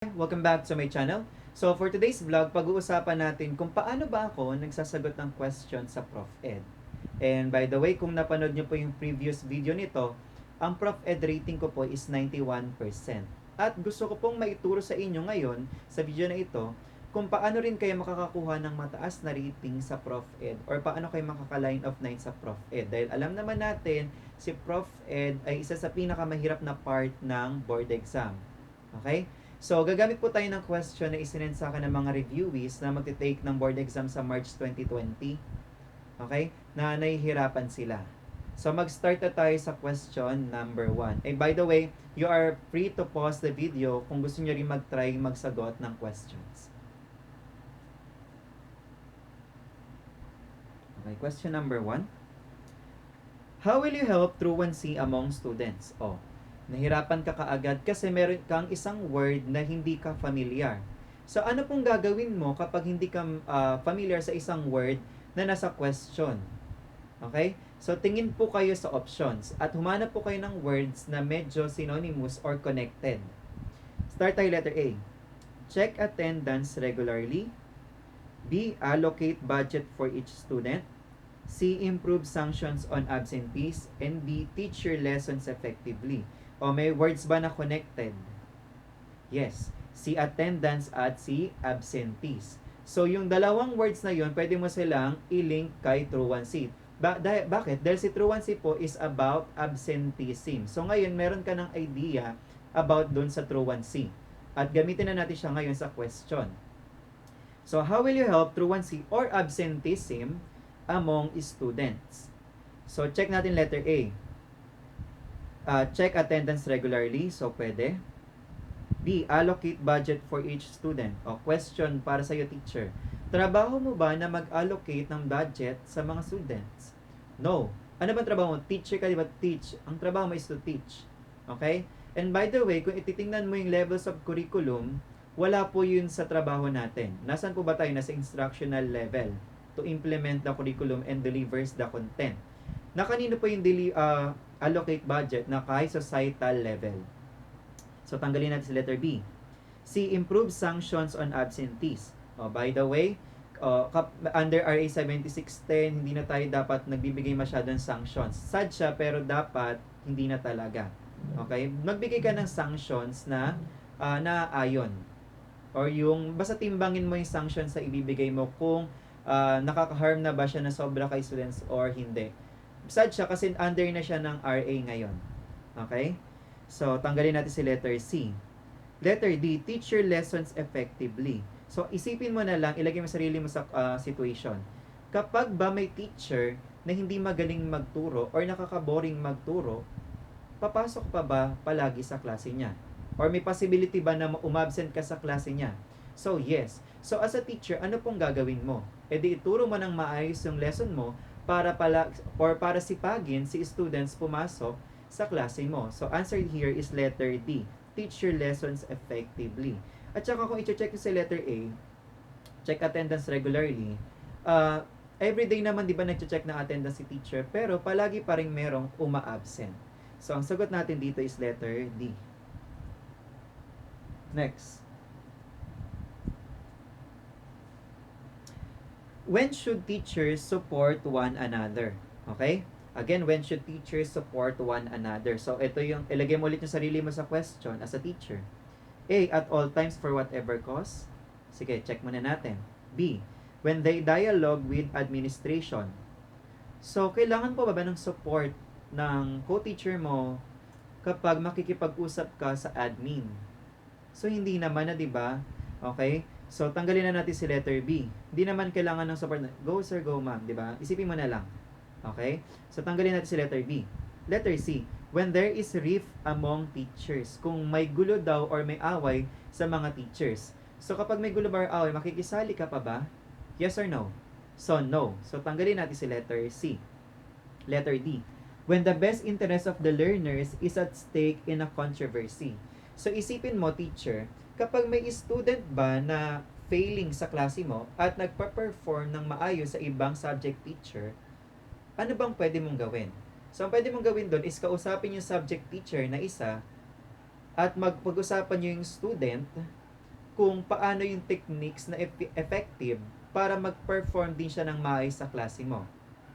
Welcome back to my channel. So for today's vlog, pag-uusapan natin kung paano ba ako nagsasagot ng question sa Prof. Ed. And by the way, kung napanood nyo po yung previous video nito, ang Prof. Ed rating ko po is 91%. At gusto ko pong maituro sa inyo ngayon, sa video na ito, kung paano rin kayo makakakuha ng mataas na rating sa Prof. Ed or paano kayo makaka-line of 9 sa Prof. Ed. Dahil alam naman natin, si Prof. Ed ay isa sa pinakamahirap na part ng board exam. Okay? So, gagamit po tayo ng question na isinend sa akin ng mga reviewees na magte-take ng board exam sa March 2020. Okay? Na nahihirapan sila. So, mag-start na tayo sa question number 1. And by the way, you are free to pause the video kung gusto nyo rin mag-try magsagot ng questions. Okay, question number 1. How will you help truancy among students? Nahirapan ka kaagad kasi meron kang isang word na hindi ka familiar. So, ano pong gagawin mo kapag hindi ka familiar sa isang word na nasa question? Okay? So, tingin po kayo sa options at humanap po kayo ng words na medyo synonymous or connected. Start tayo letter A. Check attendance regularly. B. Allocate budget for each student. C. Improve sanctions on absentees. And D. Teach your lessons effectively. May words ba na connected? Yes. Si attendance at si absentees. So, yung dalawang words na yun, pwede mo silang i-link kay truancy. Bakit? Dahil si truancy po is about absenteeism. So, ngayon, meron ka ng idea about dun sa truancy. At gamitin na natin siya ngayon sa question. So, how will you help truancy or absenteeism among students? So, check natin letter A. Check attendance regularly. So, pwede. B. Allocate budget for each student. Question para sa'yo, teacher. Trabaho mo ba na mag-allocate ng budget sa mga students? No. Ano ba trabaho mo? Teacher ka, di ba? Teach. Ang trabaho mo is to teach. Okay? And by the way, kung ititingnan mo yung levels of curriculum, wala po yun sa trabaho natin. Nasaan po ba tayo? Nasa instructional level to implement the curriculum and delivers the content. Na kanino po yung allocate budget na kay societal level. So, tanggalin natin si letter B. C. Improve sanctions on absentees. By the way, under RA 7610, hindi na tayo dapat nagbibigay masyadong sanctions. Sad siya, pero dapat hindi na talaga. Okay? Magbigay ka ng sanctions na naayon. Or yung, basta timbangin mo yung sanctions sa ibibigay mo kung nakaka-harm na ba siya na sobra kay students or hindi. Sad siya kasi under na siya ng RA ngayon. Okay? So, tanggalin natin si letter C. Letter D, teach your lessons effectively. So, isipin mo na lang, ilagay mo sarili mo sa situation. Kapag ba may teacher na hindi magaling magturo or nakaka-boring magturo, papasok pa ba palagi sa klase niya? Or may possibility ba na umabsent ka sa klase niya? So, yes. So, as a teacher, ano pong gagawin mo? E di ituro mo ng maayos yung lesson mo para sipagin si students pumasok sa klase mo. So, answer here is letter D. Teach your lessons effectively. At saka kung i-check sa letter A, check attendance regularly. Everyday naman, di ba, nag-check na attendance si teacher, pero palagi pa rin merong uma-absent. So, ang sagot natin dito is letter D. Next. When should teachers support one another? Okay? Again, when should teachers support one another? So, ito yung, ilagay mo ulit yung sarili mo sa question as a teacher. A. At all times for whatever cause. Sige, check muna natin. B. When they dialogue with administration. So, kailangan po ba ng support ng co-teacher mo kapag makikipag-usap ka sa admin? So, hindi naman na, di ba? Okay? So, tanggalin na natin si letter B. Hindi naman kailangan ng support na, go sir, go ma'am, di ba? Isipin mo na lang. Okay? So, tanggalin natin si letter B. Letter C. When there is rift among teachers. Kung may gulo daw or may away sa mga teachers. So, kapag may gulo or away, makikisali ka pa ba? Yes or no? So, no. So, tanggalin natin si letter C. Letter D. When the best interest of the learners is at stake in a controversy. So, isipin mo, teacher, kapag may student ba na failing sa klase mo at nagpa-perform ng maayos sa ibang subject teacher, ano bang pwede mong gawin? So, ang pwede mong gawin doon is kausapin yung subject teacher na isa at magpag-usapan nyo yung student kung paano yung techniques na effective para mag-perform din siya ng maayos sa klase mo.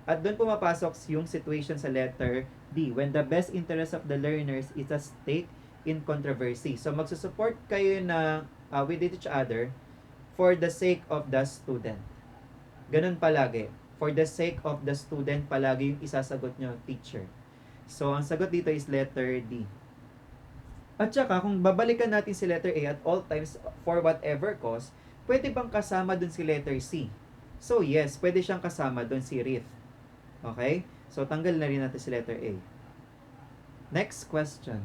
At doon pumapasok yung situation sa letter D, when the best interest of the learners is at stake in controversy. So magsusupport kayo na with each other for the sake of the student. Ganun palagi. For the sake of the student palagi yung isasagot nyo, teacher. So ang sagot dito is letter D. At saka, kung babalikan natin si letter A at all times for whatever cause, pwede bang kasama dun si letter C? So yes, pwede siyang kasama dun si Riff. Okay? So tanggal na rin natin si letter A. Next question.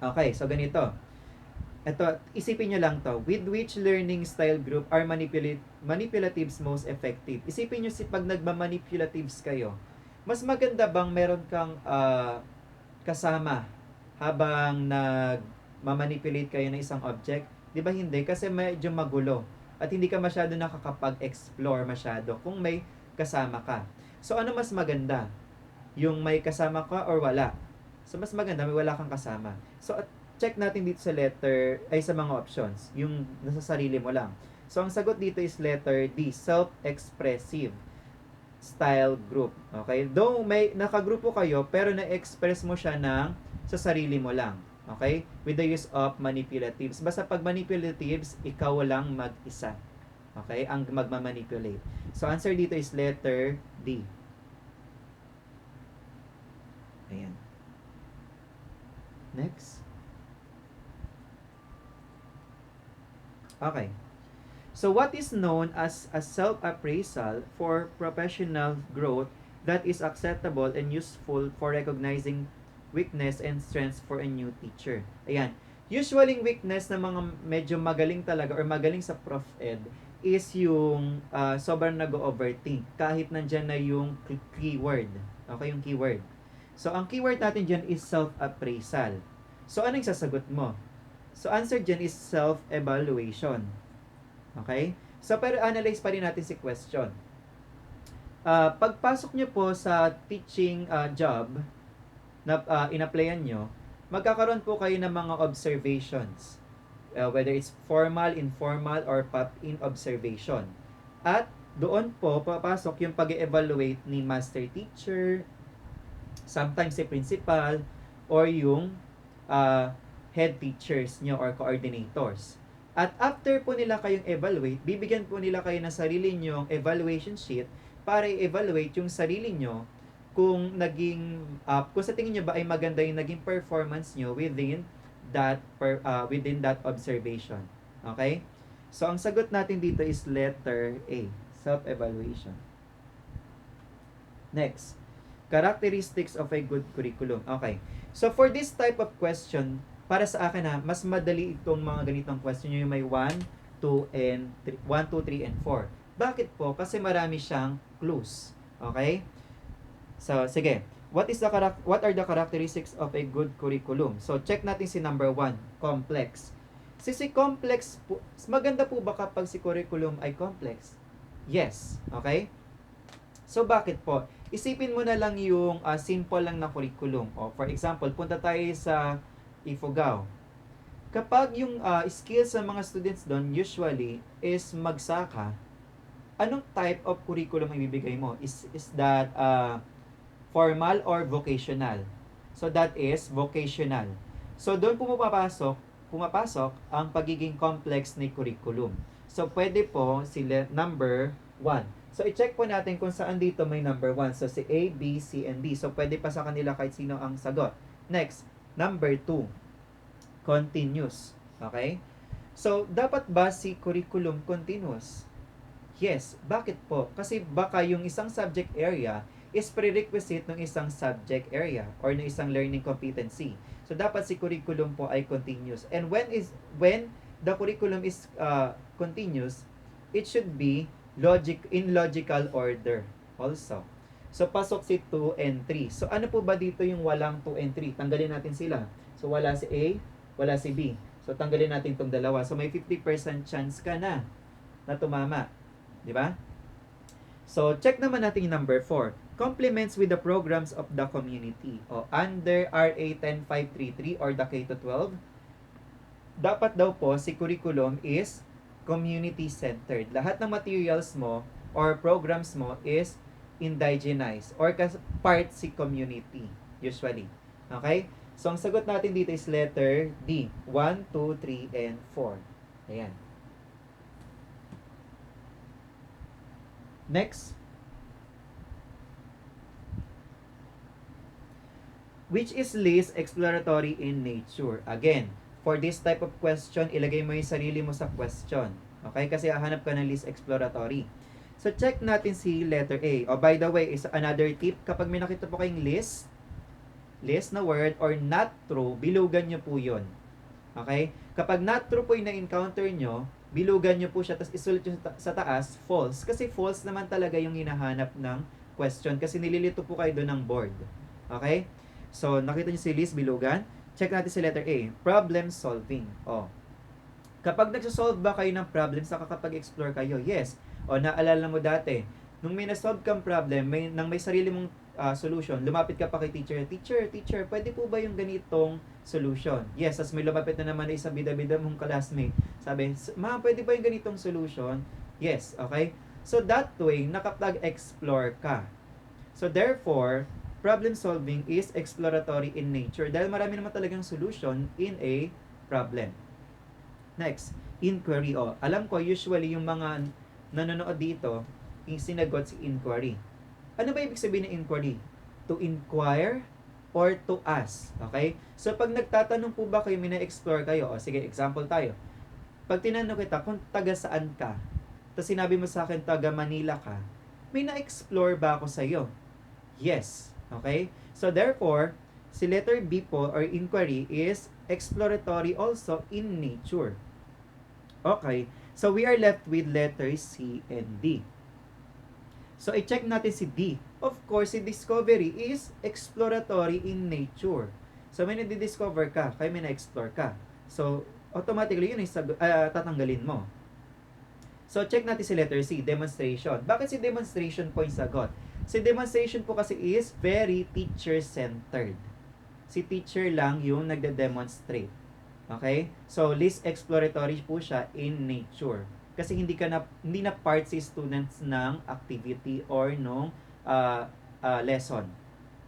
Okay, so ganito. Ito, isipin nyo lang to. With which learning style group are manipulatives most effective? Isipin nyo si pag nagmamanipulatives kayo, mas maganda bang meron kang kasama habang nagmamanipulate kayo ng isang object? Di ba hindi? Kasi medyo magulo. At hindi ka masyado nakakapag-explore masyado kung may kasama ka. So ano mas maganda? Yung may kasama ka or wala? So mas maganda may wala kang kasama. So check natin dito sa letter, ay sa mga options. Yung nasa sarili mo lang. So ang sagot dito is letter D, self-expressive style group. Okay? Though may nakagrupo kayo, pero na-express mo siya sa sarili mo lang. Okay? With the use of manipulatives. Basta pag manipulatives, ikaw lang mag-isa. Okay? Ang magmamanipulate. So, answer dito is letter D. Ayan. Next. Okay. So, what is known as a self-appraisal for professional growth that is acceptable and useful for recognizing weakness and strengths for a new teacher? Ayan. Usually, weakness ng mga medyo magaling talaga or magaling sa Prof Ed is yung sobrang nag-overthink kahit nandyan na yung keyword. Okay, yung keyword. So, ang keyword natin dyan is self-appraisal. So, anong sasagot mo? So, answer dyan is self-evaluation. Okay? So, pero analyze pa rin natin si question. Pagpasok nyo po sa teaching job na in-applyan nyo, magkakaroon po kayo ng mga observations. Whether it's formal, informal, or pop-in observation. At doon po papasok yung pag-evaluate ni master teacher, sometimes si principal, or yung head teachers nyo or coordinators. At after po nila kayong evaluate, bibigyan po nila kayo ng sarili nyong evaluation sheet para i-evaluate yung sarili nyo kung naging, kung sa tingin nyo ba ay maganda yung naging performance nyo within that observation. Okay? So, ang sagot natin dito is letter A, self-evaluation. Next, characteristics of a good curriculum. Okay. So, for this type of question, para sa akin mas madali itong mga ganitong question yung may 1, 2, 3, and 4. Bakit po? Kasi marami siyang clues. Okay? So, sige. What are the characteristics of a good curriculum? So, check natin si number 1, complex. Si complex po, maganda po ba kapag si curriculum ay complex? Yes. Okay? So, bakit po? Isipin mo na lang yung simple lang na curriculum. O, for example, punta tayo sa Ifugao. Kapag yung skills ng mga students doon usually is magsaka, anong type of curriculum ang ibibigay mo? Is that formal or vocational? So that is vocational. So doon pumapasok ang pagiging complex ni curriculum. So pwede po sila number 1. So i-check po natin kung saan dito may number 1. So si A, B, C, and D. So pwede pa sa kanila kahit sino ang sagot. Next, number 2, continuous. Okay? So, dapat ba si curriculum continuous? Yes. Bakit po? Kasi baka yung isang subject area is prerequisite ng isang subject area or ng isang learning competency. So, dapat si curriculum po ay continuous. And when the curriculum is continuous, it should be in logical order also. So, pasok si 2 and 3. So, ano po ba dito yung walang 2 and 3? Tanggalin natin sila. So, wala si A, wala si B. So, tanggalin natin itong dalawa. So, may 50% chance ka na tumama. Di ba? So, check naman natin yung number 4. complements with the programs of the community. O, under RA 10533 or the K-12, dapat daw po si curriculum is community-centered. Lahat ng materials mo or programs mo is indigenized or part si community usually. Okay? So, ang sagot natin dito is letter D. 1, 2, 3, and 4. Ayan. Next. Which is least exploratory in nature? Again, for this type of question, ilagay mo yung sarili mo sa question. Okay? Kasi hahanap ka ng least exploratory. So, check natin si letter A. Oh, by the way, is another tip. Kapag may nakita po kayong list na word or not true, bilugan nyo po yun. Okay? Kapag not true po yung na-encounter nyo, bilugan nyo po siya, tapos isulat nyo sa taas, false. Kasi false naman talaga yung hinahanap ng question. Kasi nililito po kayo doon ng board. Okay? So, nakita nyo si list, bilugan. Check natin si letter A. Problem solving. Oh. Kapag nagsosolve ba kayo ng problems, nakakapag-explore kayo? Yes. O, naalala mo dati, nung may nasolve kang problem, nang may sarili mong solution, lumapit ka pa kay teacher, teacher, pwede po ba yung ganitong solution? Yes, as may lumapit na naman na isang bida-bida mong classmate. Sabi, ma'am, pwede ba yung ganitong solution? Yes, okay? So, that way, nakapag-explore ka. So, therefore, problem solving is exploratory in nature dahil marami naman talagang solution in a problem. Next, inquiry. O, alam ko, usually yung mga nanonood dito, yung sinagot si inquiry. Ano ba ibig sabihin ng inquiry? To inquire or to ask. Okay? So, pag nagtatanong po ba kayo, may na-explore kayo, o sige, example tayo. Pag tinanong kita, kung taga saan ka, tapos sinabi mo sa akin, taga Manila ka, may na-explore ba ako sa'yo? Yes. Okay? So, therefore, si letter B po, or inquiry, is exploratory also in nature. Okay? So, we are left with letters C and D. So, i-check natin si D. Of course, si discovery is exploratory in nature. So, may nadi-discover ka, kaya may na-explore ka. So, automatically, yun yung tatanggalin mo. So, check natin si letter C, demonstration. Bakit si demonstration po yung sagot? Si demonstration po kasi is very teacher-centered. Si teacher lang yung nagde-demonstrate. Okay? So, least exploratory po siya in nature. Kasi hindi na part si students ng activity or nung lesson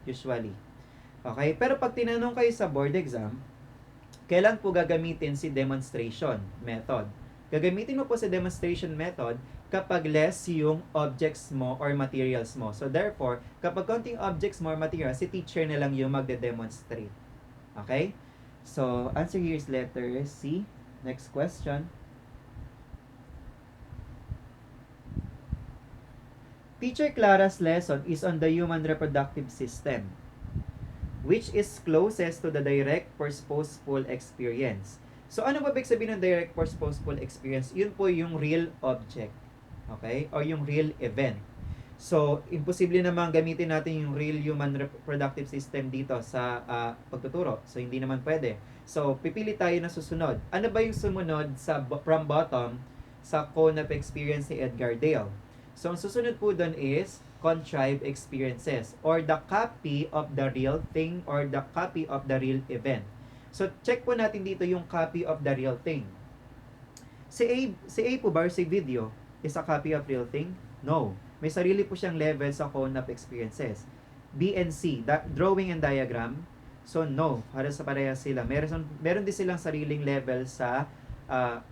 usually. Okay? Pero pag tinanong kayo sa board exam, kailan po gagamitin si demonstration method? Gagamitin mo po si demonstration method kapag less yung objects mo or materials mo. So therefore, kapag konting objects mo or materials, si teacher na lang yung magde-demonstrate. Okay? So, answer here is letter C. Next question. Teacher Clara's lesson is on the human reproductive system, which is closest to the direct purposeful experience. So, ano ba ibig sabihin ng direct purposeful experience? Yun po yung real object. Okay? O yung real event. So, imposible naman gamitin natin yung real human reproductive system dito sa pagtuturo. So, hindi naman pwede. So, pipili tayo na susunod. Ano ba yung sumunod sa from bottom sa cone of experience ni Edgar Dale? So, ang susunod po doon is contrived experiences or the copy of the real thing or the copy of the real event. So, check po natin dito yung copy of the real thing. Si A po ba, si video, is a copy of real thing? No. May sarili po siyang level sa cone of experiences. B and C, drawing and diagram. So, no. Parehas sila. Meron din silang sariling level sa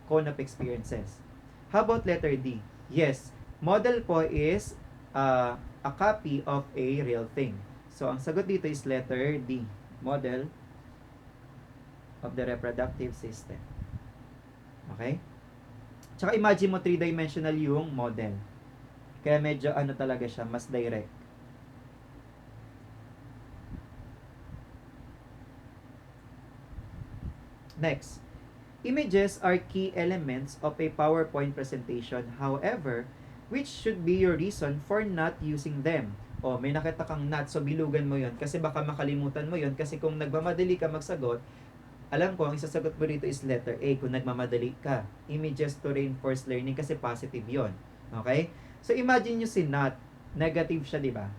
cone of experiences. How about letter D? Yes. Model po is a copy of a real thing. So, ang sagot dito is letter D. Model of the reproductive system. Okay? Tsaka imagine mo 3-dimensional yung model. Kaya medyo talaga siya, mas direct. Next. Images are key elements of a PowerPoint presentation. However, which should be your reason for not using them? O, may nakita kang not, so bilugan mo yon kasi baka makalimutan mo yon kasi kung nagmamadali ka magsagot, alam ko, ang isasagot mo dito is letter A kung nagmamadali ka. Images to reinforce learning kasi positive yon. Okay? So, imagine nyo si not. Negative siya, di ba?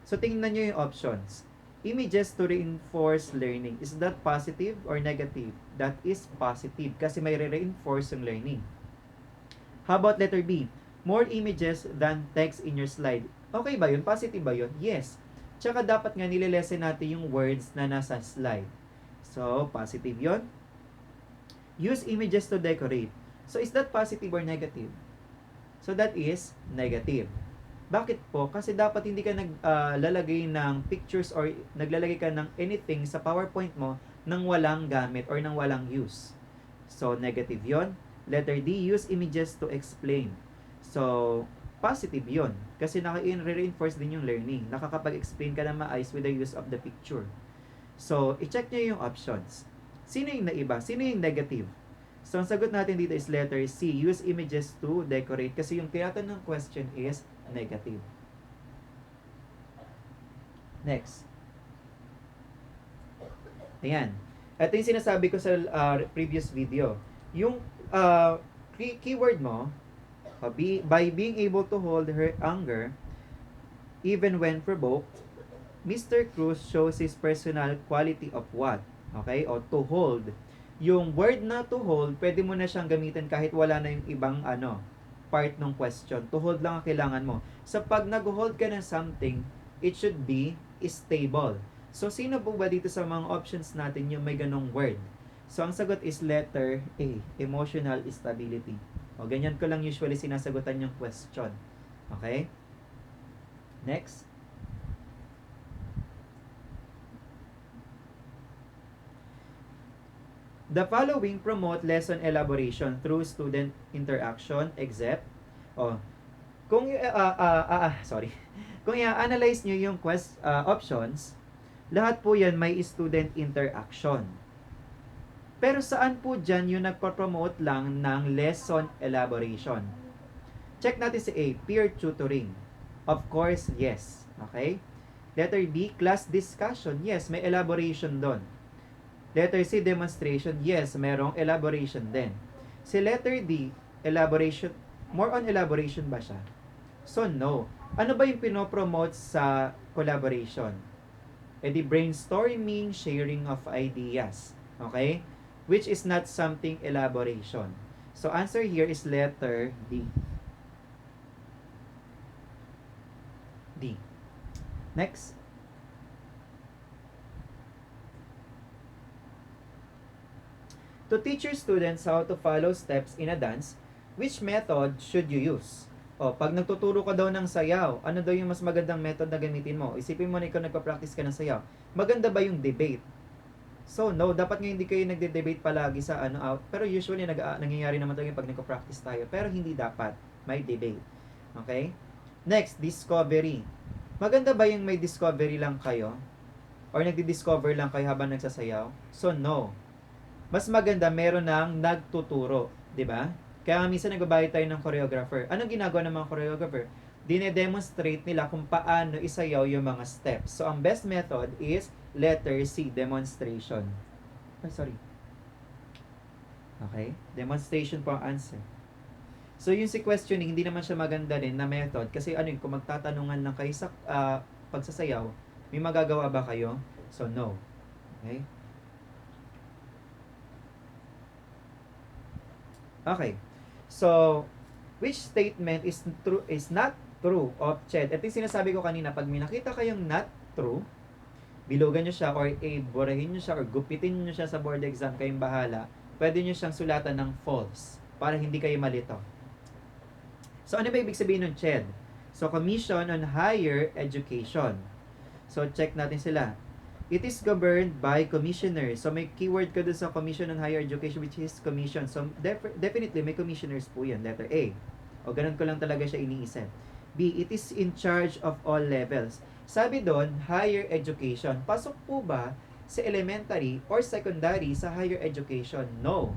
So, tingnan nyo yung options. Images to reinforce learning. Is that positive or negative? That is positive kasi may re-reinforce yung learning. How about letter B? More images than text in your slide. Okay ba yun? Positive ba yun? Yes. Tsaka dapat nga nililesen natin yung words na nasa slide. So, positive yun. Use images to decorate. So, is that positive or negative? So, that is negative. Bakit po? Kasi dapat hindi ka naglalagay ng pictures or naglalagay ka ng anything sa PowerPoint mo nang walang gamit or nang walang use. So, negative yon. Letter D, use images to explain. So, positive yon. Kasi naka-reinforce din yung learning. Nakakapag-explain ka na maayos with the use of the picture. So, i-check nyo yung options. Sino yung naiba? Sino yung negative? So, ang sagot natin dito is letter C, use images to decorate. Kasi yung tinatanong question is negative. Next. Ayan. Ito yung sinasabi ko sa previous video. Yung keyword mo, by being able to hold her anger, even when provoked, Mr. Cruz shows his personal quality of what? Okay? O to hold. Yung word na to hold, pwede mo na siyang gamitin kahit wala na yung ibang part ng question. To hold lang ang kailangan mo. So, pag nag-hold ka ng something, it should be stable. So, sino po ba dito sa mga options natin yung may ganong word? So, ang sagot is letter A, emotional stability. O, ganyan ko lang usually sinasagutan yung question. Okay? Next. The following promote lesson elaboration through student interaction except kung kung i-analyze niyo yung options, lahat po yan may student interaction. Pero saan po dyan yung nagpo-promote lang ng lesson elaboration? Check natin si A, peer tutoring. Of course, yes. Okay? Letter B, class discussion. Yes, may elaboration doon. Letter C, demonstration. Yes, merong elaboration din. Si letter D, elaboration, more on elaboration ba siya? So, no. Ano ba yung pinopromote sa collaboration? E di brainstorming, sharing of ideas. Okay? Which is not something elaboration. So, answer here is letter D. D. Next. To teach your students how to follow steps in a dance, which method should you use? Pag nagtuturo ka daw ng sayaw, ano daw yung mas magandang method na gamitin mo? Isipin mo na ikaw nagpa-practice ka ng sayaw. Maganda ba yung debate? So, no, dapat nga hindi kayo nagde-debate palagi sa out. Pero usually, nangyayari naman tayo pag nagpa-practice tayo. Pero hindi dapat. May debate. Okay? Next, discovery. Maganda ba yung may discovery lang kayo? Or nagdi-discover lang kayo habang nagsasayaw? So, no. Mas maganda meron ng nagtuturo, 'di ba? Kaya minsan nagbabayad tayo ng choreographer. Anong ginagawa ng mga choreographer? Dine-demonstrate nila kung paano isayaw yung mga steps. So, ang best method is letter C, demonstration. Sorry. Okay? Demonstration po ang answer. So, yung si questioning, hindi naman siya maganda rin na method. Kasi kung magtatanungan lang kayo sa pagsasayaw, may magagawa ba kayo? So, no. Okay? Okay. So, which statement is not true of Ched? Ito yung sinasabi ko kanina, pag may nakita kayong not true, bilugan nyo siya or burahin nyo siya or gupitin nyo siya sa board exam, kayong bahala, pwede nyo siyang sulatan ng false para hindi kayo malito. So, ano ba ibig sabihin ng Ched? So, Commission on Higher Education. So, check natin sila. It is governed by commissioners. So, may keyword ka dun sa Commission on Higher Education, which is commission. So, definitely, may commissioners po yan. Letter A. O, ganun ko lang talaga siya iniisip. B, it is in charge of all levels. Sabi doon, higher education. Pasok po ba sa elementary or secondary sa higher education? No.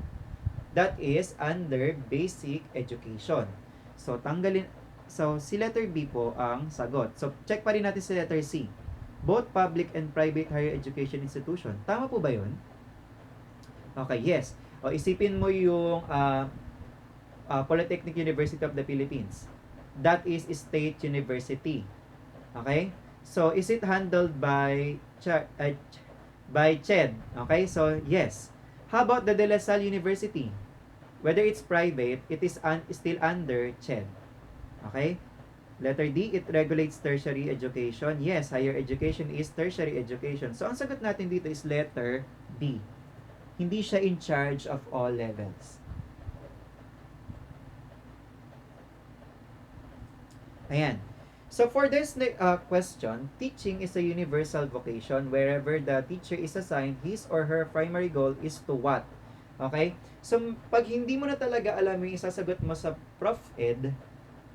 That is under basic education. So, si letter B po ang sagot. So, check pa rin natin si letter C. Both public and private higher education institution. Tama po ba yun? Okay, yes. Isipin mo yung Polytechnic University of the Philippines. That is state university. Okay? So, is it handled by CHED? Okay, so yes. How about the De La Salle University? Whether it's private, it is still under CHED. Okay? Letter D, it regulates tertiary education. Yes, higher education is tertiary education. So, ang sagot natin dito is letter B. Hindi siya in charge of all levels. Ayan. So, for this question, teaching is a universal vocation wherever the teacher is assigned, his or her primary goal is to what? Okay? So, pag hindi mo na talaga alam yung isasagot mo sa Prof Ed,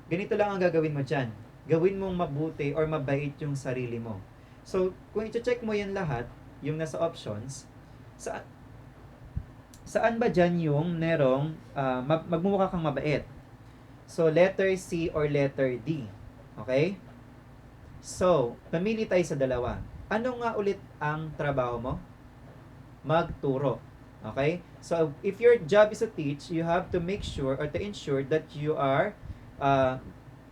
ganito lang ang gagawin mo dyan. Gawin mong mabuti or mabait yung sarili mo. So, kung i-check mo yan lahat, yung nasa options, saan ba dyan yung merong magmumukha kang mabait? So, letter C or letter D. Okay? So, pamili tayo sa dalawa. Ano nga ulit ang trabaho mo? Magturo. Okay? So, if your job is to teach, you have to make sure or to ensure that you are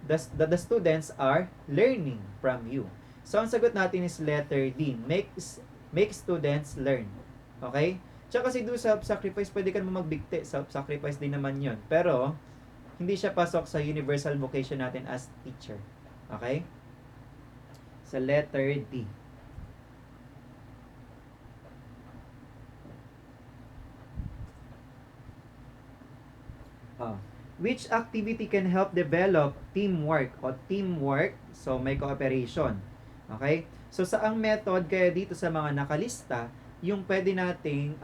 the students are learning from you. So, ang sagot natin is letter D. Make students learn. Okay? Tsaka kasi do self-sacrifice, pwede ka naman magbigti. Self-sacrifice din naman yon. Pero, hindi siya pasok sa universal vocation natin as teacher. Okay? Sa letter D. Which activity can help develop teamwork o teamwork? So, may cooperation. Okay? So, saang method kaya dito sa mga nakalista, yung pwede nating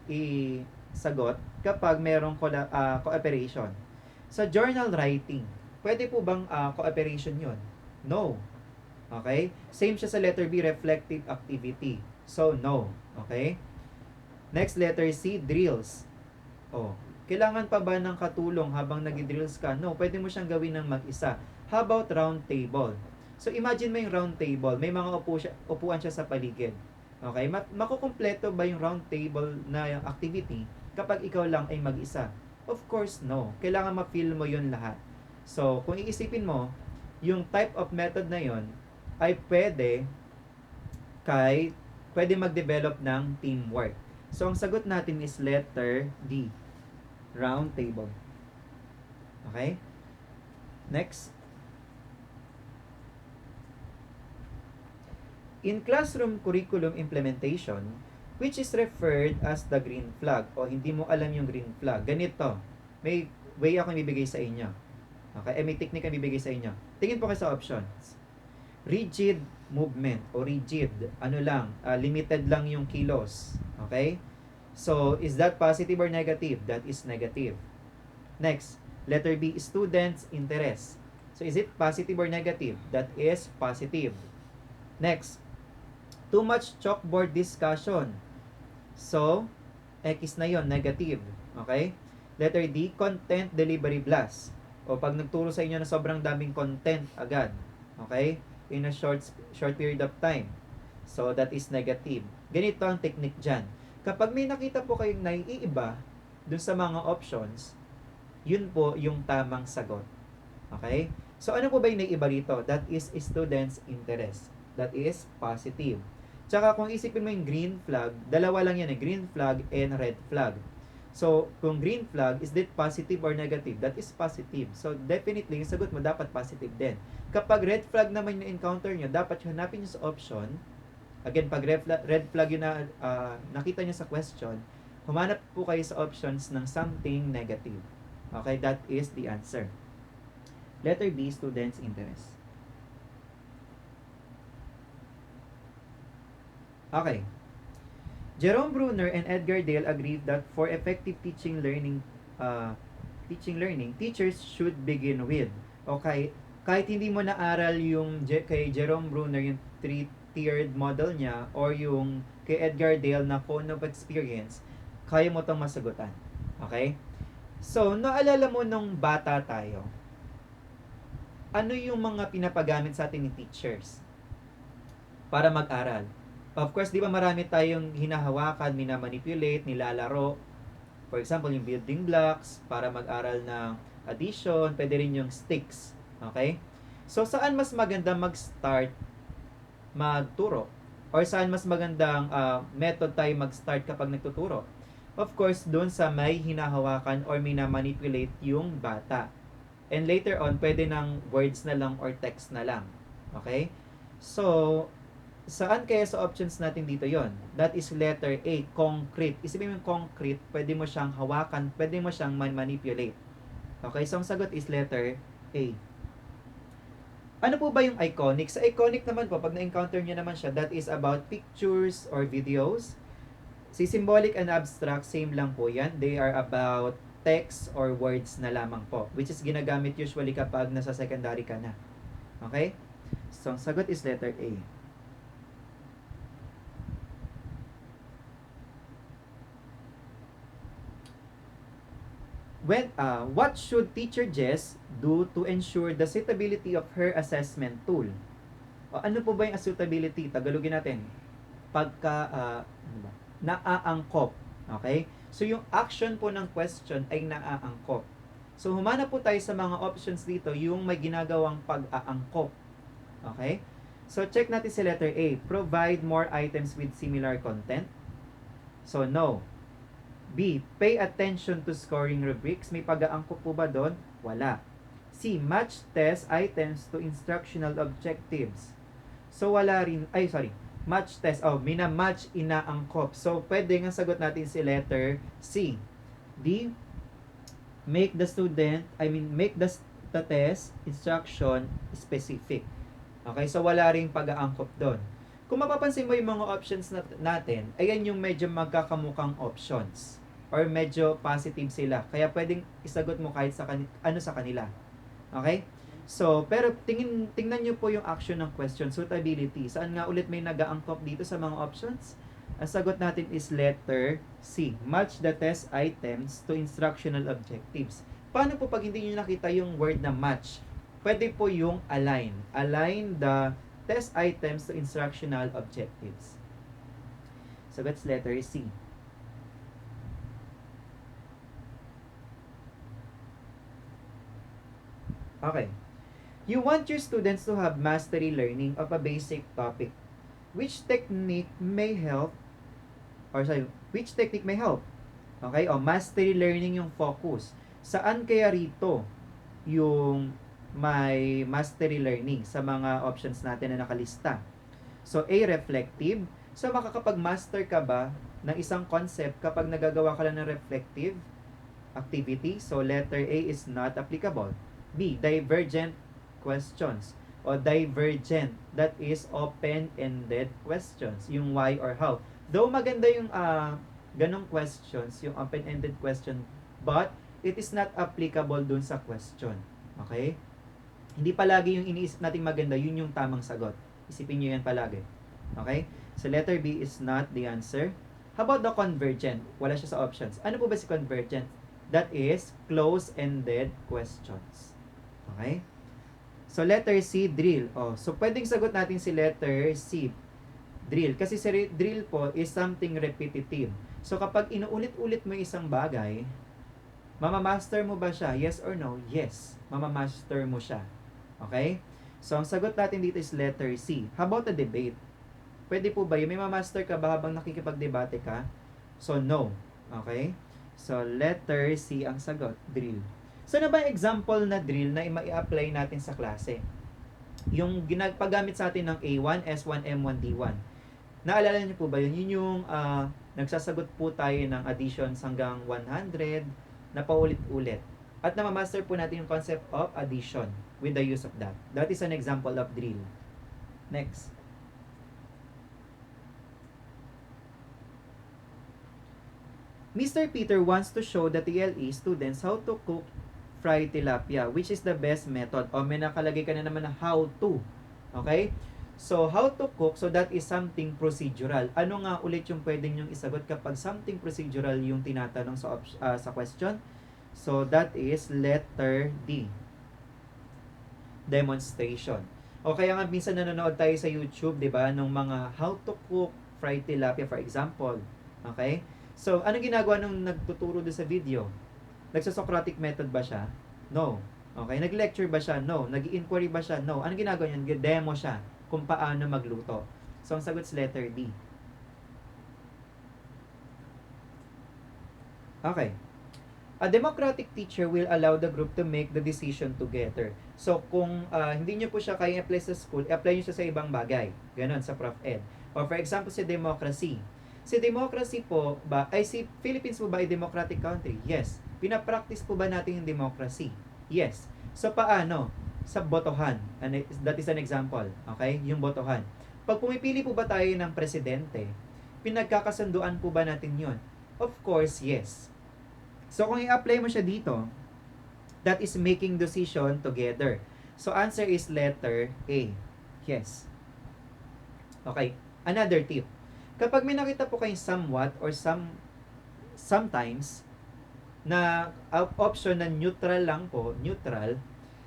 isagot kapag merong cooperation? Sa journal writing, pwede po bang cooperation yun? No. Okay? Same siya sa letter B, reflective activity. So, no. Okay? Next, letter C, drills. Oh, kailangan pa ba ng katulong habang nag-drills ka? No, pwede mo siyang gawin ng mag-isa. How about round table? So, imagine mo yung round table. May mga upuan siya sa paligid. Okay? Makukumpleto ba yung round table na activity kapag ikaw lang ay mag-isa? Of course, no. Kailangan ma-feel mo yun lahat. So, kung iisipin mo, yung type of method na yon ay pwede mag-develop ng teamwork. So, ang sagot natin is letter D. Round table. Okay? Next. In classroom curriculum implementation, which is referred as the green flag, o hindi mo alam yung green flag, ganito. May way ako ibibigay sa inyo. Okay? May technique ang ibibigay sa inyo. Tingin po kayo sa options. Rigid movement o rigid, limited lang yung kilos. Okay? So, is that positive or negative? That is negative. Next, letter B, students' interest. So, is it positive or negative? That is positive. Next, too much chalkboard discussion. So, X na yon, negative. Okay? Letter D, content delivery blast. O pag nagturo sa inyo na sobrang daming content agad. Okay? In a short period of time. So, that is negative. Ganito ang technique dyan. Kapag may nakita po kayong naiiba dun sa mga options, yun po yung tamang sagot. Okay? So, ano po ba yung naiiba rito? That is students' interest. That is positive. Tsaka kung isipin mo yung green flag, dalawa lang yan green flag and red flag. So, kung green flag, is that positive or negative? That is positive. So, definitely, yung sagot mo dapat positive din. Kapag red flag naman yung encounter nyo, dapat hanapin nyo sa option. Again, pag red flag yun na nakita nyo sa question, humanap po kayo sa options ng something negative. Okay, that is the answer. Letter B, students' interest. Okay. Jerome Bruner and Edgar Dale agreed that for effective teaching learning, teachers should begin with. Okay, kahit hindi mo naaral yung kay Jerome Bruner yung three-tiered model niya or yung kay Edgar Dale na cone of experience, kaya mo itong masagutan. Okay? So, naalala mo nung bata tayo, ano yung mga pinapagamit sa atin ni teachers para mag-aral? Of course, di ba marami tayong hinahawakan, minamanipulate, nilalaro. For example, yung building blocks para mag-aral ng addition, pwede rin yung sticks. Okay? So, saan mas maganda mag-start magturo? Or saan mas magandang method tayo mag-start kapag nagtuturo? Of course, doon sa may hinahawakan or mina-manipulate yung bata. And later on, pwede ng words na lang or text na lang. Okay? So, saan kaya sa options natin dito yon? That is letter A, concrete. Isipin mo yung concrete, pwede mo siyang hawakan, pwede mo siyang manipulate. Okay, so ang sagot is letter A. Ano po ba yung iconic? Sa iconic naman po, pag na-encounter nyo naman siya, that is about pictures or videos. Si symbolic and abstract, same lang po yan. They are about text or words na lamang po, which is ginagamit usually kapag nasa secondary ka na. Okay? So, ang sagot is letter A. What should teacher Jess do to ensure the suitability of her assessment tool? Ano po ba yung suitability? Tagalogin natin. Naaangkop. Okay? So, yung action po ng question ay naaangkop. So, humana po tayo sa mga options dito, yung may ginagawang pag-aangkop. Okay? So, check natin si letter A. Provide more items with similar content. So, no. B. Pay attention to scoring rubrics. May pag-aangkop po ba doon? Wala. C. Match test items to instructional objectives. So, wala rin. Match test. Mina-match, inaangkop. So, pwede nga sagot natin si letter C. D. Make the test instruction specific. Okay, so wala ring pag-aangkop doon. Kung mapapansin mo yung mga options natin, ayan yung medyo magkakamukhang options or medyo positive sila. Kaya pwedeng isagot mo kahit sa kanila. Okay? So, pero tingnan nyo po yung action ng question, suitability. Saan nga ulit may nag-aangkop dito sa mga options? Ang sagot natin is letter C. Match the test items to instructional objectives. Paano po pag hindi nyo nakita yung word na match? Pwede po yung align. Align the test items to instructional objectives. So, that's letter C. Okay. You want your students to have mastery learning of a basic topic. Which technique may help? Which technique may help? Okay, mastery learning yung focus. Saan kaya rito yung may mastery learning sa mga options natin na nakalista? So, A, reflective. So, makakapag-master ka ba ng isang concept kapag nagagawa ka lang ng reflective activity? So, letter A is not applicable. B, divergent questions o divergent, that is open-ended questions, yung why or how. Though maganda yung ganong questions, yung open-ended question, but it is not applicable dun sa question. Okay? Hindi palagi yung iniisip nating maganda, yun yung tamang sagot. Isipin nyo yan palagi. Okay? So letter B is not the answer. How about the convergent? Wala siya sa options. Ano po ba si convergent? That is close-ended questions. Okay? So, letter C, drill. So, pwedeng sagot natin si letter C, drill. Kasi si drill po is something repetitive. So, kapag inuulit-ulit mo isang bagay, mamamaster mo ba siya? Yes or no? Yes. Mamamaster mo siya. Okay? So, ang sagot natin dito is letter C. How about the debate? Pwede po ba yun? May mamaster ka ba habang nakikipagdebate ka? So, no. Okay? So, letter C ang sagot, drill. So, na ba example na drill na i-apply natin sa klase? Yung ginagpagamit sa atin ng A1, S1, M1, D1. Naalala niyo po ba yun? Yun yung nagsasagot po tayo ng additions hanggang 100 na paulit-ulit. At namamaster po natin yung concept of addition with the use of that. That is an example of drill. Next. Mr. Peter wants to show the TLE students how to cook fried tilapia, which is the best method. May nakalagay ka na naman na how to. Okay? So, how to cook, so that is something procedural. Ano nga ulit yung pwedeng yung isagot kapag something procedural yung tinatanong sa question? So, that is letter D. Demonstration. O kaya nga minsan nanonood tayo sa YouTube, di ba, ng mga how to cook fried tilapia, for example. Okay? So, anong ginagawa nung nagtuturo doon sa video? Nagsa-Socratic method ba siya? No. Okay. Nag-lecture ba siya? No. Nag-inquiry ba siya? No. Anong ginagawa niya? Nag-demo siya. kung paano magluto. So, ang sagot is letter D. Okay. A democratic teacher will allow the group to make the decision together. So, kung hindi nyo po siya kaya apply sa school, apply nyo siya sa ibang bagay. Ganon, sa Prof. Ed. Or for example, si democracy. Si democracy po ba, ay si Philippines po ba ay democratic country? Yes. Pinapractice po ba natin yung democracy? Yes. So, paano? Sa botohan. That is an example. Okay? Yung botohan. Pag pumipili po ba tayo ng presidente, pinagkakasunduan po ba natin yon? Of course, yes. So, kung i-apply mo siya dito, that is making decision together. So, answer is letter A. Yes. Okay. Another tip. Kapag may nakita po kayong somewhat or sometimes na option na neutral lang po, neutral,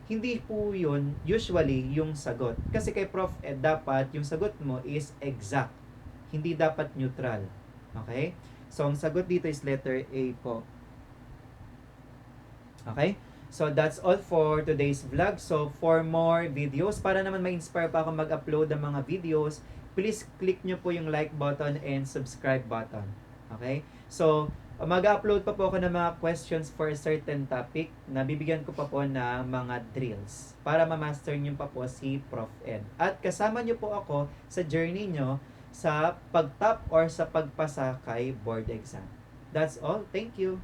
hindi po yun usually yung sagot. Kasi kay Prof. Dapat yung sagot mo is exact. Hindi dapat neutral. Okay? So, ang sagot dito is letter A po. Okay? So, that's all for today's vlog. So, for more videos, para naman ma-inspire pa ako mag-upload ng mga videos, please click nyo po yung like button and subscribe button. Okay? So, mag-upload pa po ako ng mga questions for a certain topic na bibigyan ko pa po ng mga drills para ma-master nyo pa po si Prof. Ed. At kasama nyo po ako sa journey nyo sa pag-top or sa pagpasa kay board exam. That's all. Thank you.